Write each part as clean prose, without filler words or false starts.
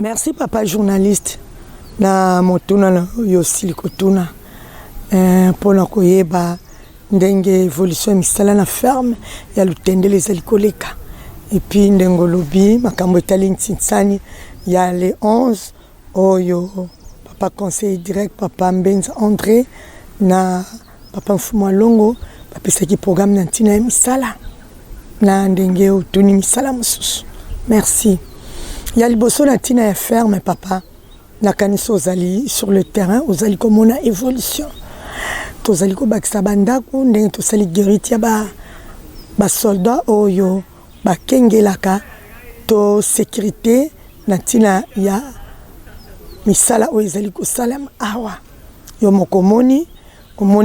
Merci papa journaliste na motuna na yosili kotuna pona koyeba ndenge évolution misala na ferme ya lutendele ezali koleka et puis ndengo lobi makambo etali ntinsani ya le 11 oyo papa conseiller direct papa Mbenza André na papa Mfumu Longo bapesaki programme na ntina ya misala na ndenge otuni misala mosusu. Merci. Il y a liboso na ntina ya ferme papa na kaniso ozali sur le terrain ozali komona évolution tozali kobakisa bandako ndenge tosali guérite ya ba soldat oyo bakengelaka to sécurité na ntina ya misala oyo ezali kosalama awa yo mokomoni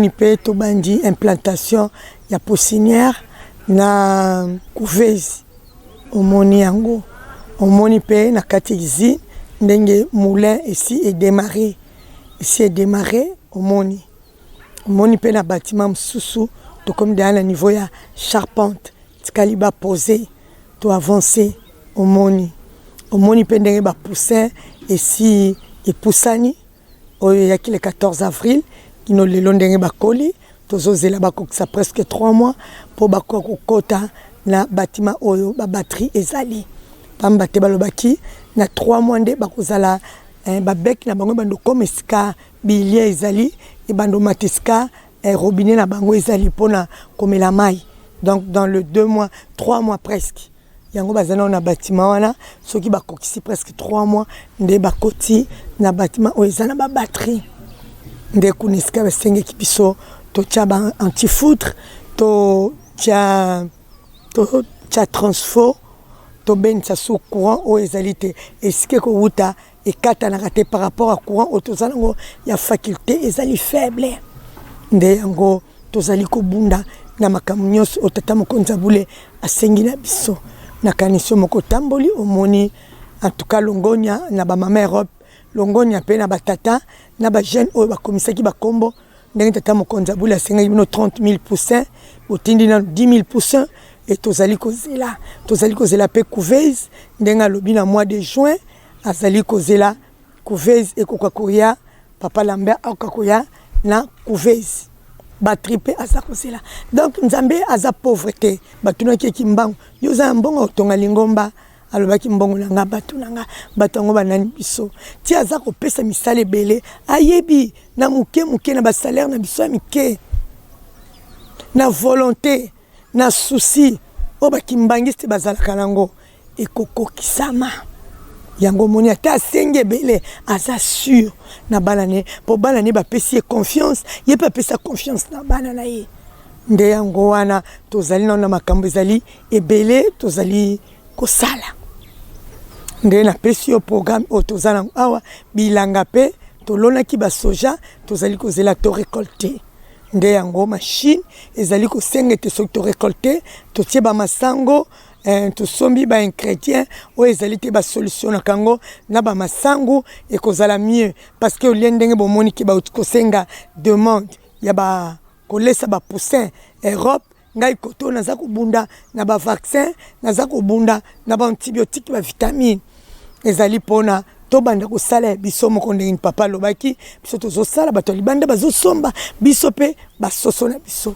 pe to bandi implantation ya poussinière na couveuse omoni yango omoni pe na kati ndenge moulin ici est démarré omoni pe na bâtiment msusu to comme dans le niveau ya charpente tikali ba poser to avancer omoni pe ndenge ba poussin ici et poussani oyo ya le 14 avril kino lelo ndenge bakoli tozozela bakokisa presque 3 mois pour bakokota na bâtiment oyo ba batterie ezali pamba te balobaki na 3 mois nde bakozala babek na bango bando komesika bilia ezali et bando matiska robinet na bango ezali pona komela mai. Donc dans le 2 mois 3 mois presque yango bazana na bâtiment wana soki bakokisi presque 3 mois nde bakoti na bâtiment oyo ezana ba batterie nde kunisika basenge kipiso to tia ba anti-foutre to tia transfo to benza sous courant o ezalité et ce que wuta et kata na raté par rapport à courant autozango ya faculté ezali faible nde yango tozali ko bunda na makamunyos otata mokonza bule asengi na biso na kanisio moko tamboli omoni en tout cas longonya na ba mama Europe longonya pe na batata na ba jeune o ba komisaki ba kombo ndenge tata mokonza bule asengi bino 30,000 poussins otindi na 10,000 poussins et tozali kozela pe couveuse ndenga lobi na mois de juin azali kozela couveuse et kokakoya papa Lambert akakoya na couveuse ba triper aza kozela donc nzambe aza pauvreté batuna ki kimbango yoza mbongo tonga lingomba alobaki mbongo nanga batunanga batango banani biso ti aza kopesa misale ebele ayebi na muke na ba salaire na biso mike na volonté na souci o bakimbangiste bazalaka nango ekokokisama yango moni ata senge bele asa sûr na banane po banane bapesi confiance ye pa pesa confiance na banana ye nde yango wana tozali na makambo ezali ebele tozali kosala nde na pesi yo programme o tozala awa bilanga pe tolonaki ba soja tozali kozela to récolter nde yango machine ezali ko senge te so to récolter to tie ba masango to sombi ba chrétien o ezali te ba solution na kango na ba masango e kozala mieux parce que olien ndenge bo moniki ba ko senga demande ya ba kolesa ba poussin Europe ngai koto naza ko bunda na ba vaccin naza ko bunda na ba antibiotique ba vitamine ezali pona to banda ko sala biso moko ndenge papa lobaki biso tozo sala bato libanda bazo somba biso pe basoso na biso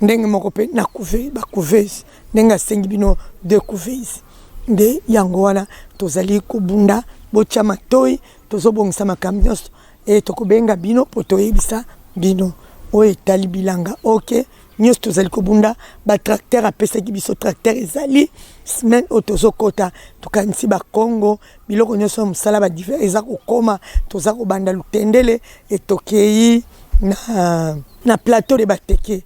ndenge moko pe na couveuse ndenge sengi bino de couveuse nde yango wana tozali kubunda bocha matoi tozo bongisa makambios et tokobenga bino poto yebisa bino o etali bilanga OK nyos tozali kubunda ba tracteur apesaki biso tracteur ezali semaine otozo kota tokanisi ba Congo biloko nyoso musala ba divers eza kokoma toza ko banda lutendele etokei na plateau de bateke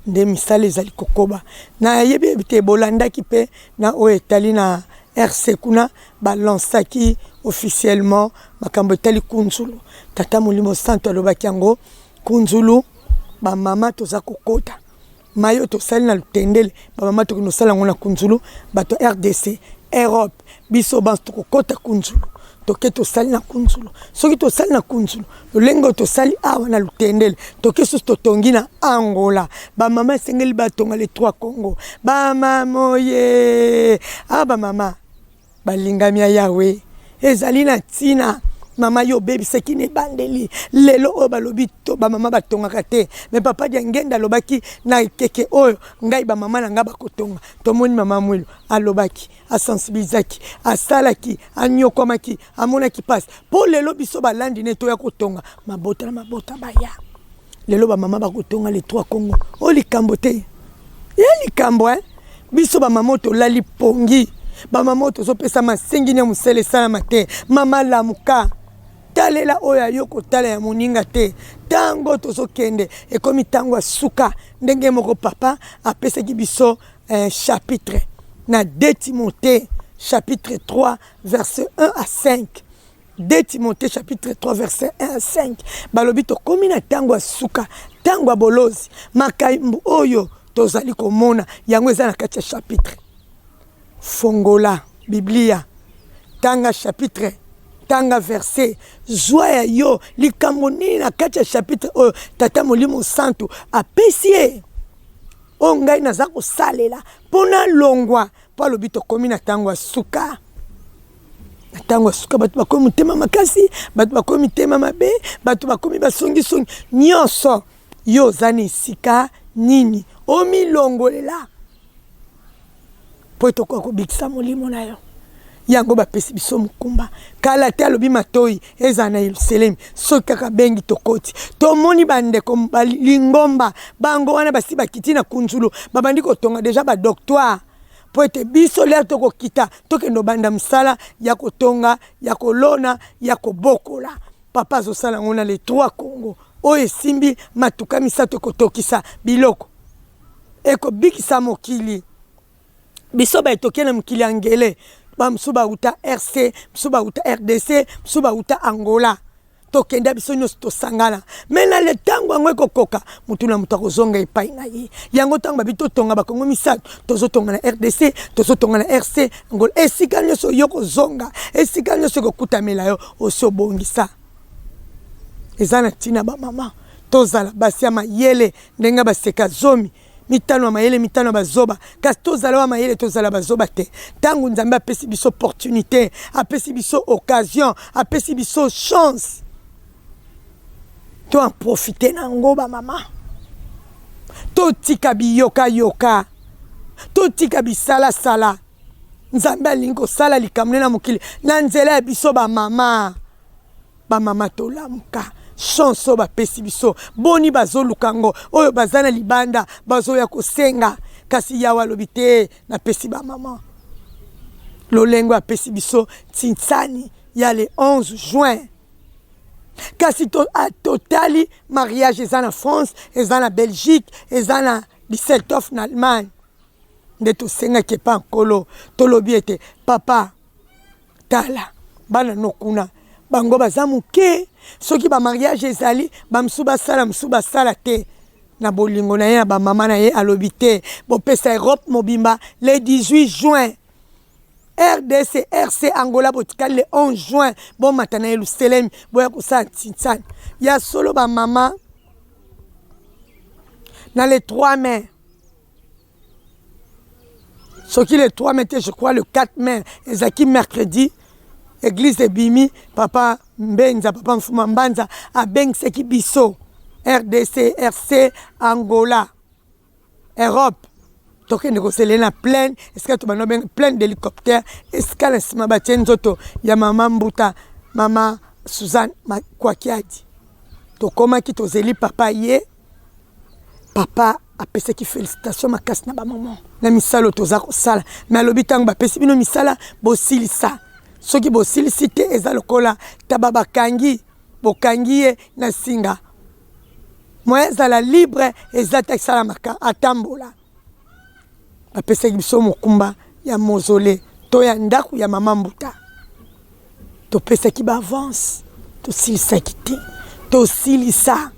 nde misala ezali kokoba na yebi te bolandaki pe na o etali na RC kuna balansaki officiellement makambo etali kunzulu tata molimo santo alobaki yango kunzulu ba mama toza kokota mayo tosali na lutendele ba mama tokinosala ngona kunzulu bato RDC Europe biso bantu tokota kunzulu toke tosali na kunzulu soki tosali na kunzulu lolengo tosali awa na lutendele toke sus totongi na Angola ba mama sengeli batonga les 3 Congo ba mama oye ba mama balingami ya Yahweh ezali na tina mama yo baby seki ne bandeli lelo o balobi to ba mama batongaka te mais papa dia ngenda lobaki na keke oyo ngai ba mama na nga bakotonga to moni mama mwilo alobaki asensibilizaki asalaki anyokomaki amonaki passe po lelo biso balandi ne to ya kotonga mabota na mabota baya lelo ba mama bakotonga les trois Congo o likambo te ya likambo biso ba mama to lali pongi ba mama to so pesa masengi ne musele sana mate mama lamuka talela oya yoko tala ya moninga te tango tozo kende e komi tango suka ndenge moko papa apesaki biso chapitre na 2 Timothée chapitre 3 verset 1 à 5 2 Timothée chapitre 3 verset 1 à 5 balobi to komi na tango suka tango bolozi makayimbu oyo tozali komona yango eza na kati ya chapitre fongola biblia tanga chapitre tanga verset joie yo likambo nini na kati ya chapitre oyo tata molimo santu apesie o ngai naza kosalela mpona longwa mpo alobi tokomi na ntango ya suka na ntango ya suka bato bakomi motema makasi bato bakomi mitema mabe bato bakomi basongisongi nyonso yo oza na esika nini omilongolela mpo tokoka kobikisa molimo na yo yango bapesi biso mokumba kala te alobi matoi eza na Yerusalemi soki kaka bengi tokoti tomoni bandeko balingomba bango wana basi bakiti na kunzulu babandi kotonga deja badoctoire po ete biso lere tokokita tokende banda msala ya kotonga ya kolona ya kobokola papa azosala yango na les trois Congo oyo esimbi matuka misato ekotokisa biloko ekobikisa mokili biso baetoke na mokili ya ngele bamsuba uta RC msuba uta RDC msuba uta Angola tokenda biso nyonso tosangana mais na le tango yango ekokoka mutu na mutu akozonga epai na ye yango tango babi totonga bakongo misato tozotonga na RDC tozotonga na RC Angola esika nyonso yo kozonga esika nyonso ekokutamela yo osobongisa eza na ntina bamama tozala basi ya mayele ndenge baseka zomi mitano ya mayele mitano ya bazoba kasi tozala wa mayele tozala bazoba te tango nzambe apesi biso opportunité apesi biso occasion apesi biso chance to en profiter nango bamama totika biyoka totika bisalasala nzambe alingi kosala likambo na mokili na nzela ya biso bamama tolamuka chance bapesi biso boni bazolukango oyo bazana libanda bazoya kosenga kasi yawa lobi te napesi bamama lolengo apesi biso tintsani ya le 11 juin kasi totali mariage eza na France eza na Belgique eza na Düsseldorf na Allemagne nde tosengaki epa nkolo tolobi ete papa tala bana nokuna bango baza moke soki ba mariage ezali bamsu basala te na bolingo na ye na bamama na ye alobi te bopesa Europe mobimba le 18 juin RDC RC Angola botikali le 11 juin bomata na Yerusalem boya kosala tintsani ya solo bamama na le 3 mai soki le 3 mai je crois le 4 mai ezaki mercredi Église de Bimi, papa Mbenza, papa Mfuma Mbanza, a bengisaki biso, RDC, RC, Angola, Europe. Tokende kosele na plein, eska to bano ben plein d'hélicoptères, eska la sima batie nzoto ya mama Mbuta, mama Suzanne Kwakiadi. Tokomaki tozeli papa ye, papa apesaki félicitations makasi na ba maman. Na misalo toza kosala, mais alobi tango bapesi bino misala bosilisa. Soki bosilisi te eza lokola taba bakangi bokangi ye na singa moya ezala libre eza takisalamaka atambola bapesaki biso mokumba ya mozole to ya ndaku ya mama Mbuta topesaki baavance tosilisaki te tosilisa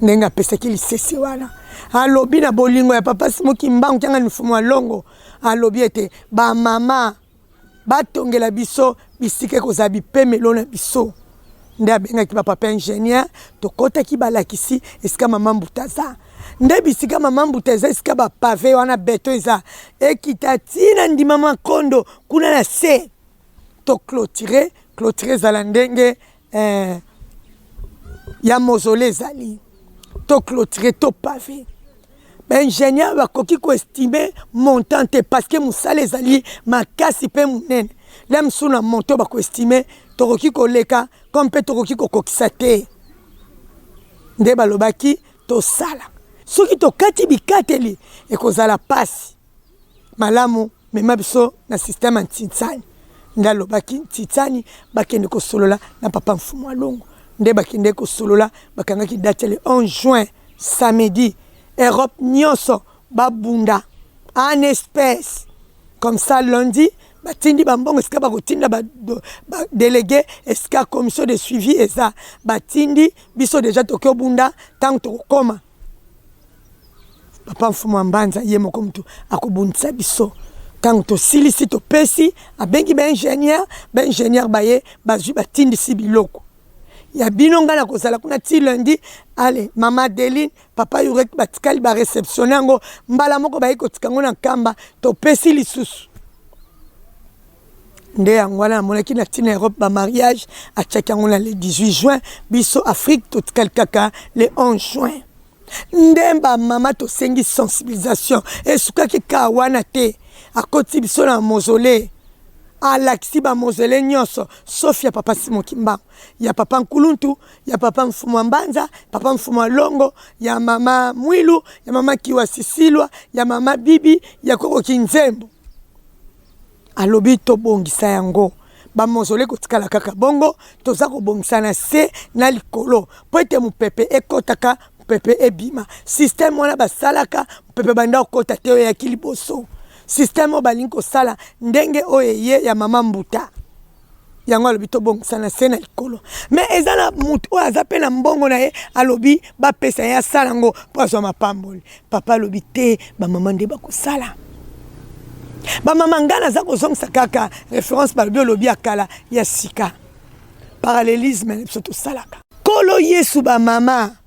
ndenge apesaki lisese wana alobi na bolingo ya papa Simoki Mbangu kyanga mifumo ya longo alobi ete bamama batongela biso bisike kozala bipemelo na biso nde abengaki bapapa ingénieur tokotaki balakisi esika mama Mbuta za nde bisika mama Mbuta eza esika bapave wana beto eza ekita ntina ndima makondo kuna na se to clôturer ezala ndenge ya mausolée ezali to clôturer to pavé ingénieur bakoki koestime montant te parce que mosala ezali makasi mpe monene le mosusu na monto bakoestime tokoki koleka comme mpe tokoki kokokisa te nde balobaki tosala soki tokati bikateli ekozala pasi malamu mema biso na système ya ntitsani nde alobaki ntitsani bakende kosolola na papa mfumu alongo nde bakende kosolola bakangaki date le 11 juin samedi Europe nyonso babunda en espèce comme ça lundi batindi bambongo esika bakotinda délégué esika commission de suivi eza batindi biso déjà toki obunda ntango tokokoma papa mfumu ambanza ye moko mutu akobundisa biso ntango tosilisi topesi abengi baingénieur baye bazwi batindisi biloko ya bino nga na kozala kuna ti lundi ale mama Adeline papa Yurek batikali ba réceptionner yango mbala moko bayi kotika ngo na kamba topesi lisusu nde yango wana namonaki na tina Europe ba mariage atiaki yango na le 18 juin biso Afrique totikali kaka le 11 juin nde bamama tosengi sensibilisation esukaki ka wana te akoti biso na mausolée alakisi bamausolée nyonso sauf ya papa Simon Kimbangu ya papa Nkuluntu ya papa Mfumu Ambanza papa Mfumu Alongo ya mama Mwilu ya mama Kiwa Sisilwa ya mama Bibi ya Koko Kinzembo alobi tobongisa yango bamausolée kotikala kaka bongo toza kobongisa na se na likolo po ete mopepe ekotaka mopepe ebima système wana basalaka mopepe banda okota te oyo yaki liboso système oyo balingi kosala ndenge oyo ye ya mama Mbuta yango alobi tobongisa na se na likolo mais eza na mutu oyo aza mpe na mbongo na ye alobi bapesa ye asala yango mpo azwa mapamboli papa alobi te bamama nde bakosala bamama nga naza kozongisa kaka référence balobi olobi ya kala ya sika parallélisme na biso tosalaka kolo Yesu bamama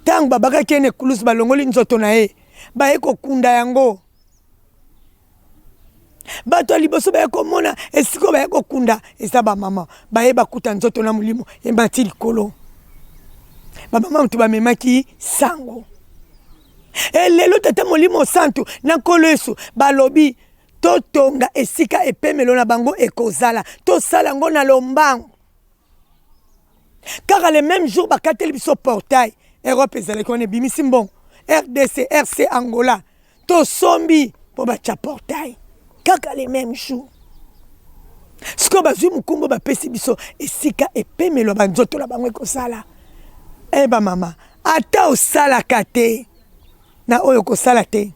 ntango babakaki ene kulusu balongoli nzoto na ye baye kokunda yango bato liboso baye komona esiko baye kokunda eza bamama baye bakuta nzoto na molimo emati likolo bamama mutu bamemaki sango lelo tata molimo santu na nkolo Yesu balobi totonga esika epemelo na bango ekozala tosala yango na lombango car le même jour bakateli biso portail Europe ezalaki wana ebimisi mbongo RDC RC Angola tosombi mpo batya portail kaka le même jour siko bazwi mokumbo bapesi biso esika epemelo banzoto na bango ekosala bamama ata osalaka te na oyo kosala te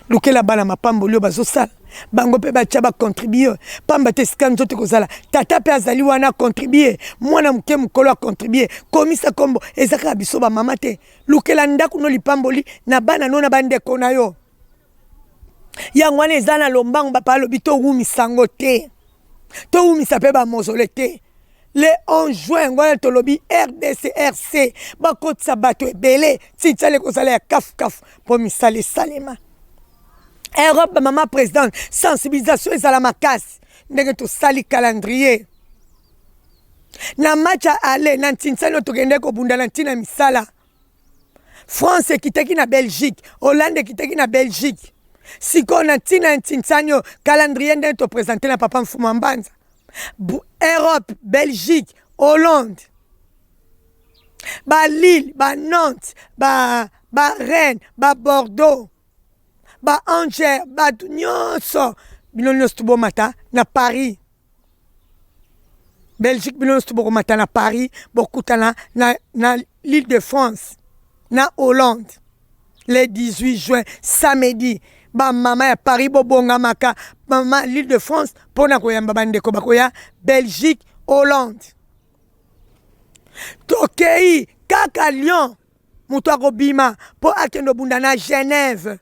lukela bana mapamboli oyo bazosala bango mpe batya bacontribue pamba te esika nzoto ekozala tata mpe azali wana acontribue mwana moke mokolo acontribue komisa kombo eza kaka biso bamama te lukela ndako no lipamboli na bana no na bandeko na yo yango wana eza na lombango bapa alobi towumisa yango te towumisa mpe bamausolée te le 11 juin ngwana tolobi RDC RC bakotisa bato ebele titale kozala ya kafu mpo misala esalema Europe bamama présidente sensibilisation ezala makasi ndenge tosali calendrier na match ale na ntinsani oyo tokende kobunda na ntina misala France ekitaki na Belgique Hollande ekitaki na Belgique siko na ntina ya ntinsani oyo calendrier ndenge topresente na papa Mfumu Ambanza Europe Belgique Hollande ba Lille ba Nantes ba Rennes ba Bordeaux ba Angers bato nyonso bino nyonso tobomata na Paris Belgique bino nyonso tobomata na Paris bokutana na l'île de France na Hollande le 18 juin samedi ba mama ya Paris bobongamaka mama l'île de France pona koyamba bandeko bakoya Belgique Hollande tokei kaka Lyon mutu akobima po akendo bunda na Genève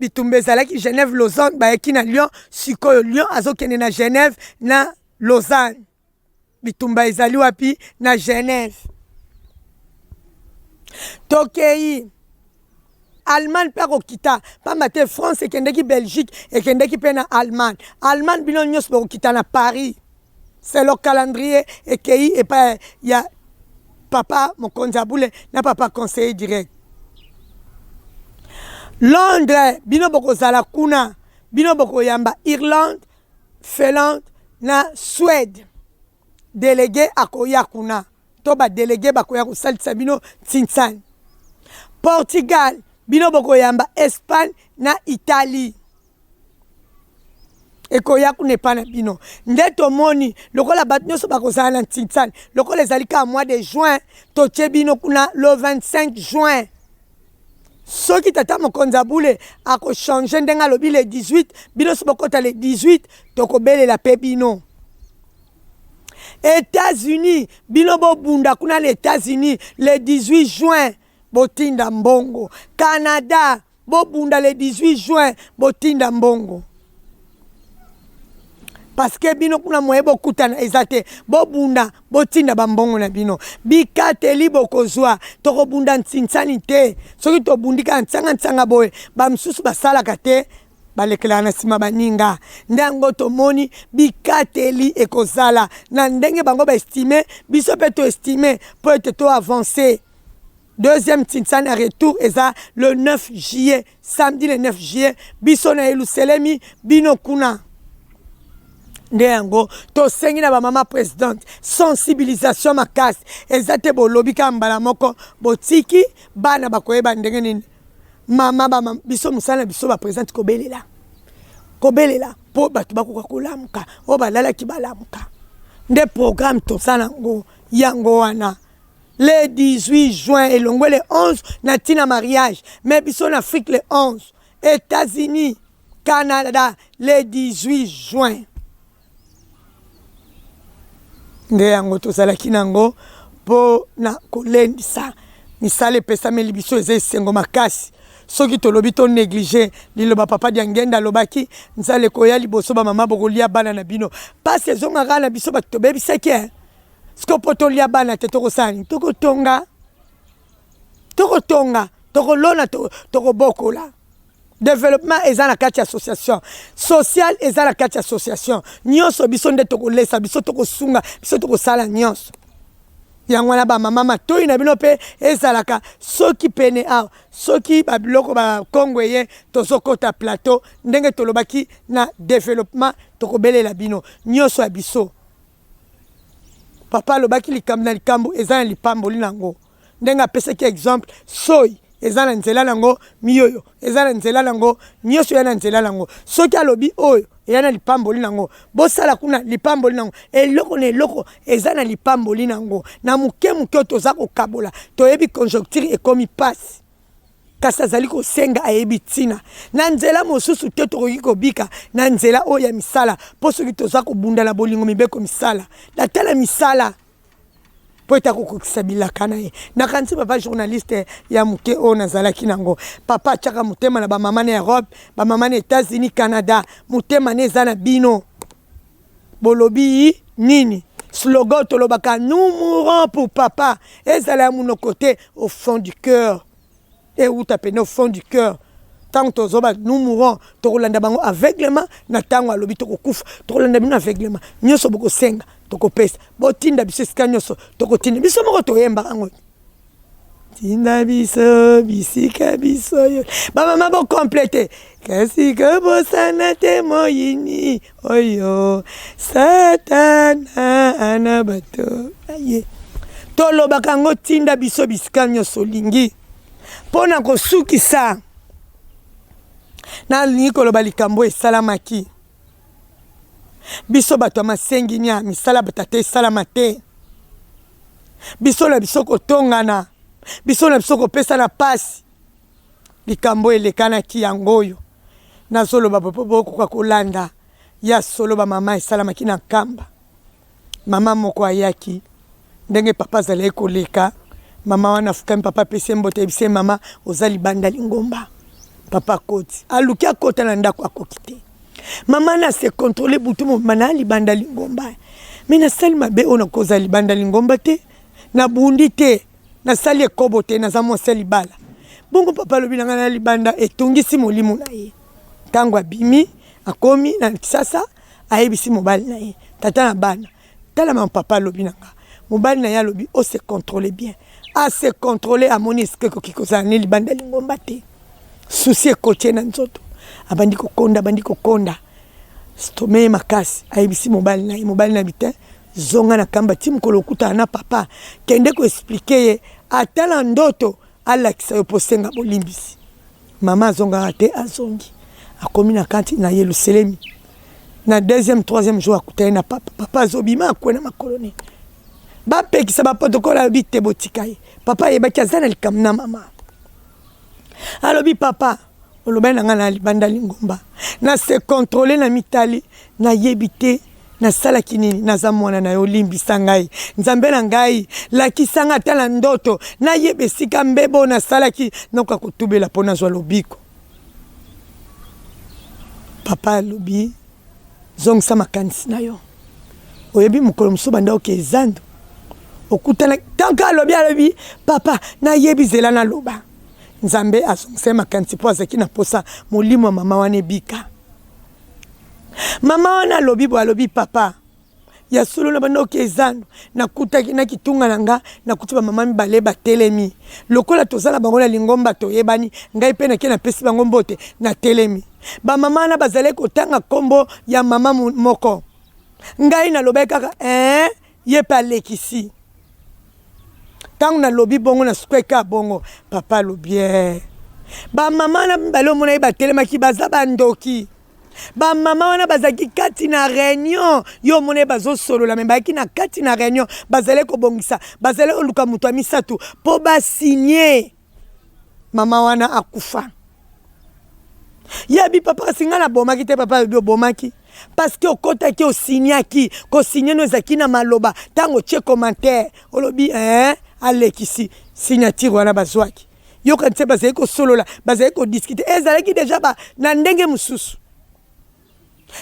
bitumba ezalaki Genève Lausanne bayaki na Lyon sikoyo Lyon azokende na Genève na Lausanne bitumba ezali wapi na Genève tokei Allemagne pe kokita pamba te France ekendeki Belgique ekendeki pe na Allemagne bino nyos kokita na Paris. C'est le calendrier et qu'il et pas il y a papa mon konzaboule na papa conseiller direct. Londres bino boko zala kuna bino boko yamba Irlande, Finlande na Suède. Délégué akoya kuna toba délégué bakoya ko salisa bino tsintsani. Portugal bino boko yamba Espagne na Italie. Ekoya kunepa na bino ndeto moni lokola bat nyoso bakozala na tsintsani lokola ezalika mois de juin totie bino kuna le 25 juin soki tata mokonza bule ako changer ndenga lobi le 18 bino sobokota le 18 tokobelela pe bino. États-Unis bino bo bunda kuna les États-Unis le 18 juin botinda mbongo. Canada bo bunda le 18 juin botinda mbongo. Parce que bino kuna moyebo kutana ezate bo bunda botinda bambongo na bino bikateli bokozwa toko bunda ntsinsani te soki to bundika ntsanga boye bamsusu basala kate balekela na sima baninga ndango tomoni bikateli ekozala na ndenge bango ba estimer biso pe to estimer pour être to avancer. Deuxième Tinsan à retour est le 9 juillet samedi le 9 juillet biso na Yerusalemi bino kuna. Ndengo to sengi na ba mama présidente sensibilisation makasi ezate bolobi kambala moko botiki bana bakoyeba ndenge nini mama ba biso musala biso ba présidente kobelela po batu bakoka kolamuka o balala ki balamuka nde programme to sana ngo yango wana le 18 juin et longwe le 11 natina mariage mais biso en Afrique le 11 États-Unis Canada le 18 juin. Nde yango tozalaki nango po na kolendisa misale pesa meli biso eze sengo makasi soki tolobi to négliger liloba papa diangenda lobaki nzale koya liboso ba mama bokolia bana na bino parce ezongaka na biso bato tobebisaki siko po tolia bana te tokosani tokotonga tokolona tokobokola. Développement est dans la carte association. Social est dans la carte association. Nyonso biso nde tokolesa biso tokosunga biso tokosala nyonso. Yangwana ba mama toyi na bino pe ezalaka soki pene a soki ba biloko ba kongweye tozokota plateau ndenge tolobaki na développement tokobelela bino nyonso ya biso. Papa lobaki likambo na likambo ezana lipamboli nango. Ndenge apesaki exemple soyi ezana nzela nango miyoyo ezana nzela nango nyoso yana nzela nango soki alobi oyo yana lipamboli nango bosala kuna lipamboli nango eloko na eloko ezana lipamboli nango na muke toza kokabola toyebi conjoncture ekomi pasi kasi azali kosenga ayebi tina na nzela mosusu te tokoki kobika na nzela oyo ya misala mpo soki toza kobunda na bolingo mibeko misala natala misala po eta kokokisa bilaka na ye nakanisi papa journaliste ya muke o nazalaki nango papa chaka mutema na bamama na Europe bamama na États-Unis Canada mutema na eza na bino bolobi nini slogan tolobaka nous mourons pour papa ezala ya monoko te au fond du cœur et où tapene au fond du cœur tant tozoba nous mourons tokolanda bango aveuglement na tango alobi tokokufa tokolanda bino aveuglement nyoso boko senga tokopesa botinda biso esika nyonso tokotinda biso moko toyemba yango tinda biso bisika biso yo bamama bokomplete kasi kobosana te moyini oyo satana ana bato aye tolobaka yango tinda biso bisika nyonso olingi mpona kosukisa nalingi koloba likambo esalamaki biso bato masengi nya misala batate salama te biso na biso kotongana biso na biso kopesa na pasi likambo elekanaki yango oyo nazoloba bokoka kolanda ya solo ba mama esalamaki na nkamba mama moko ayaki ndenge papa azalaki koleka mama wana afukami papa apesi mbote ebise mama oza libanda lingomba papa koti aluki akota na ndako akoki te mama na se contrôler butu mo mana libanda lingomba mais na sali mabe ona koza libanda lingomba te na bundi te na sali ekobo te na zamo sali bala bongo papa lobi nanga na libanda etongisi molimo na ye tango abimi akomi na kisasa ayebisi mobali na ye tata na bana tala ma papa lobi nanga mobali na ye lobi o se contrôler bien a se contrôler amoni eske ko kikoza ne libanda lingomba te souci ekotie na nzoto abandi kokonda stome makasi ayebisi mobali na bitin zonga na kamba ti mokolo okuta na papa kende ko expliquer ye atala ndoto alakisa yo posenga bolimbisi mama azonga te azongi akomi na kanti na Yerusalemi na deuxième troisième jour akutana na papa azobima akwena makoloni bapekisa baprotokole alobi te botika ye papa yebaki aza na likambo na mama alobi papa olobai na nga na libanda lingomba na se contrôler na mitali na yebi te nasalaki nini naza mwana na yo olimbisa ngai nzambe na ngai lakisa nga tala ndoto nayeba esika mbebo nasalaki noka kotubela mpo nazwa lobiko papa alobi zongisa makanisi na yo oyebi mokolo mosusu banda oke ezando okutana tanka alobi papa nayebi zela naloba nzambe azongisa makanisi mpo azalaki na posa molimo ya mama wana ebika mama wana alobi papa ya solo na banda oke ezando nakutaki na kitunga na nga nakuti bamama mibale batelemi lokola tozala bango na lingomba toyebani ngai mpe nake napesi bango mbote na telemi bamama wana bazali kotanga kombo ya mama moko ngai nalobai kaka ye mpe alekisi tango nalobi bongo nasukweka bongo papa alobi bamama na mibale omona ye batelemaki baza bandoki bamama wana bazalaki kati na réunion yo mona ye bazosolola me bayaki na kati na réunion bazali kobongisa bazali koluka moto ya misato mpo basinye mama wana akufa yebi papa singa na bomaki te papa alobi obomaki parce que okotaki osinyaki kosinye no ezalaki na maloba ntango tie commentaire olobi alekisi signature wana bazwaki yoka nte bazali kosolola bazali kodiskute ezalaki deja na ndenge mosusu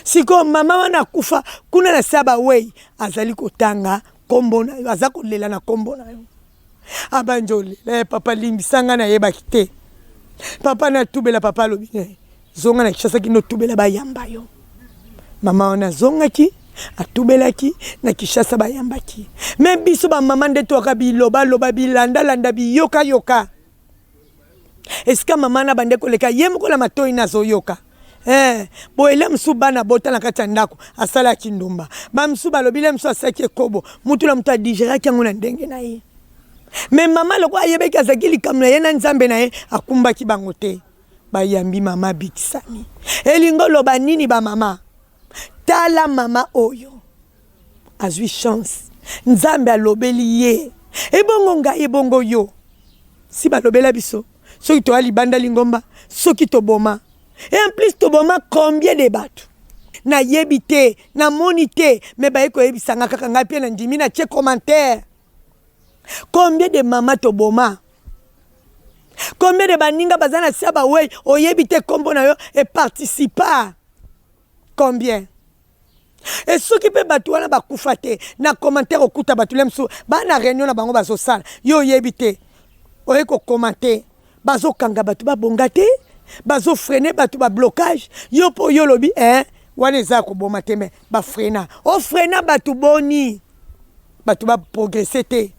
siko mama wana akufa kuna na se bawei azali kotanga kombo na yo aza kolela na kombo na yo abanjoli papa limbisanga na yebaki te papa na tubela papa alobi zonga na Kinshasa kino tubela bayamba yo mama wana zongaki atubelaki na Kinshasa bayambaki me biso bamama nde toaka biloba bilanda biyoka esika mama na bande koleka ye mokola matoi nazoyoka boele msu bana bota na kati ya ndako asalaki ndumba bamsu balobile msu asaki ekobo mutu na mutu adigeraki yango na ndenge na ye me mama loko ayebeki azalaki likambo na ye na nzambe na ye akumbaki bango te bayambi mama bikisami elingo loba nini bamama tala mama oyo azwi chance nzambe alobeli ye ebongo ngai ebongo yo si balobela biso soki toya libanda lingomba soki toboma et en plus toboma combien de bateaux na yebite na monite me baye ko yebisanga kaka ngai pe na ndimi na tie commentaire combien de mama toboma combien de baninga bazana siaba we oyebite kombo na yo et participa combien et ceux qui peut battu wana bakufa te na commentaire okuta batu lemso ba na réunion na bango bazosala yo yebite oye ko commenter bazo kanga batu ba bonga te bazo freiner batu ba blocage yo po yo lobi wana eza ko boma te me ba freina o freina batu boni batu ba progresser te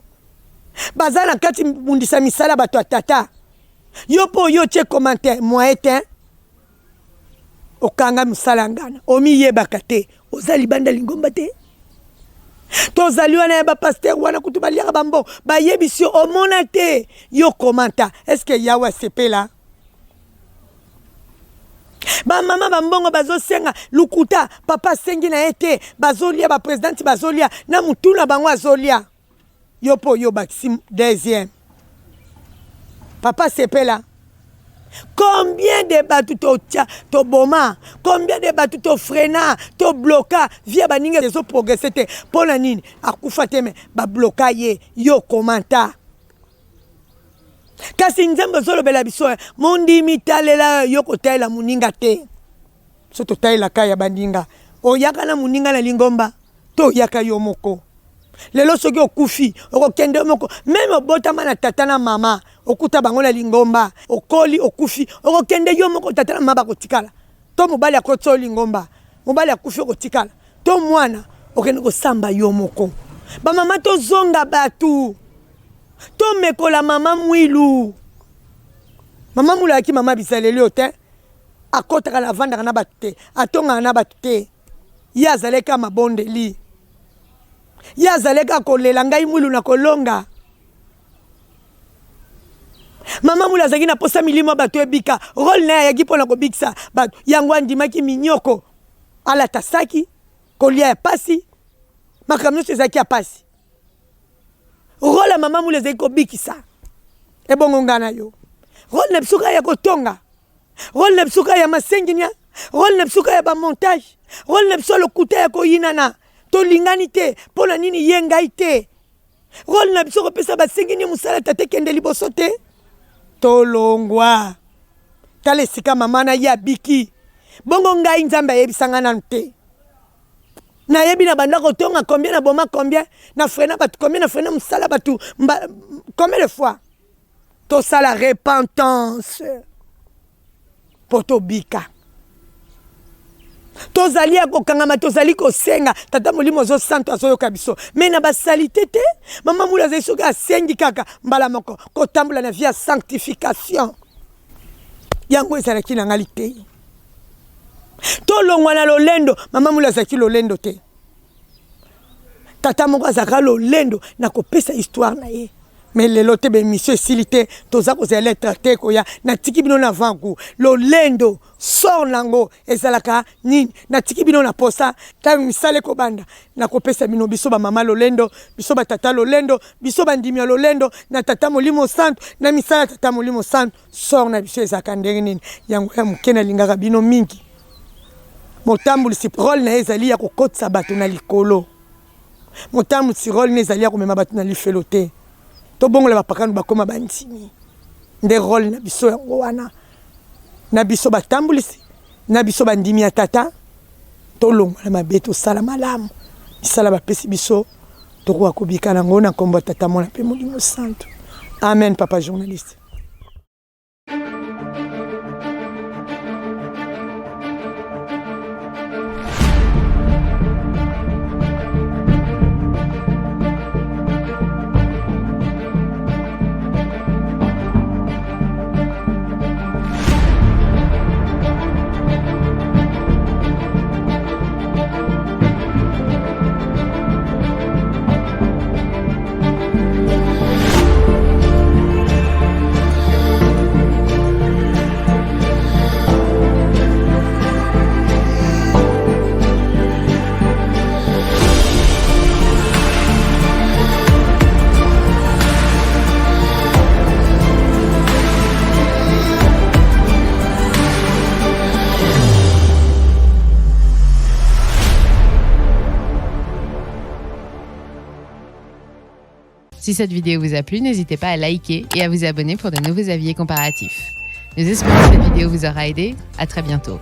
bazana kati mundisa misala batu atata yo po yo tie commentaire moi ete okanga musalangana omi yebaka te ozali banda lingomba te tozali wana ba pasteur wana kutubaliaka bambo ba yebisi omona te yo commenta est-ce que yawa sepela ba mama bambongo bazosenga lukuta papa sengi na ete bazolia ba president bazolia na mutuna bango azolia yo po yo bakisi deuxième papa sepela. Combien de bateaux to boma, combien de bateaux to frena, to bloka, via baninga les autres progresser te, pour la nini, akufa te me, ba bloka ye, yo commenta. Kasi nzembo zolo bela biso, mondi mitalela yo kotai la muninga te. So to tai la kaya bandinga. O yaka na muninga na lingomba, to yaka yo moko. lelo soki okufi okokende moko même obotama na tata na mama okuta bango na lingomba okoli okufi okokende yo moko tata na mama bakotikala to mobali akotso lingomba mobali akufi okotikala to mwana okende kosamba yo moko bamama tozonga batu to mekola mama mwilu mama mwilu ayaki mama bisaleli yo te akotaka na vandaka na batu te atongaka na batu te ye azaleka mabondeli ye azaleka kolela ngai mwilu na kolonga mama mwilu azalaki na posa milimo bato ebika role na ye ayaki mpona kobikisa bato yango andimaki minyoko alata saki kolia ya pasi makambo nyonso ezalaki ya pasi role ya mama mwilu ezalaki kobikisa ebongo nga na yo role na biso kaka ya kotonga role na biso kaka ya masenginia role na biso kaka ya bamontage role na biso lokuta ya koyinana tolingani te mpona nini ye ngai te role na biso kopesa basengini mosala tate kende liboso te tolongwa tala esika mama na ye abiki bongo ngai nzambe ayebisanga nanu te nayebi na banda kotonga combien na boma combien na frena bato combien na frena mosala bato combien de fois tosala repentance po tobika tozali ya kokangama tozali kosenga tata molimo ozosanto azoyoka biso me na basalite te mama mula azali soki asengi kaka mbala moko kotambola na vie ya sanctification yango ezalaki na ngai litei tolongwa na lolendo mama mula azalaki lolendo te tata moko azalaka lolendo na kopesa histoire na ye mais lelo te bemission esili te toza kozala etrate koya natiki bino na vangu lolendo sor nango ezalaka nini natiki bino na posa ntango misala ekobanda nakopesa bino biso bamama lolendo biso batata lolendo biso bandimi ya lolendo na tata molimo santo na misala ya tata molimo santo sor na biso ezalaka ndenge nini yango ya moke nalingaka bino mingi motambulisi role na ye ezali ya kokotisa bato na likolo motambulisi role na ezali ya komema bato na lifelo te tobongola bapakano bakoma bandimi nde role na biso yango wana na biso batambulisi na biso bandimi ya tata tolongola mabe tosala malamu misala bapesi biso tokoka kobika nango na nkombo ya tata mwana mpe molimo santo amen papa journaliste. Si cette vidéo vous a plu, n'hésitez pas à liker et à vous abonner pour de nouveaux avis comparatifs. Nous espérons que cette vidéo vous aura aidé. À très bientôt.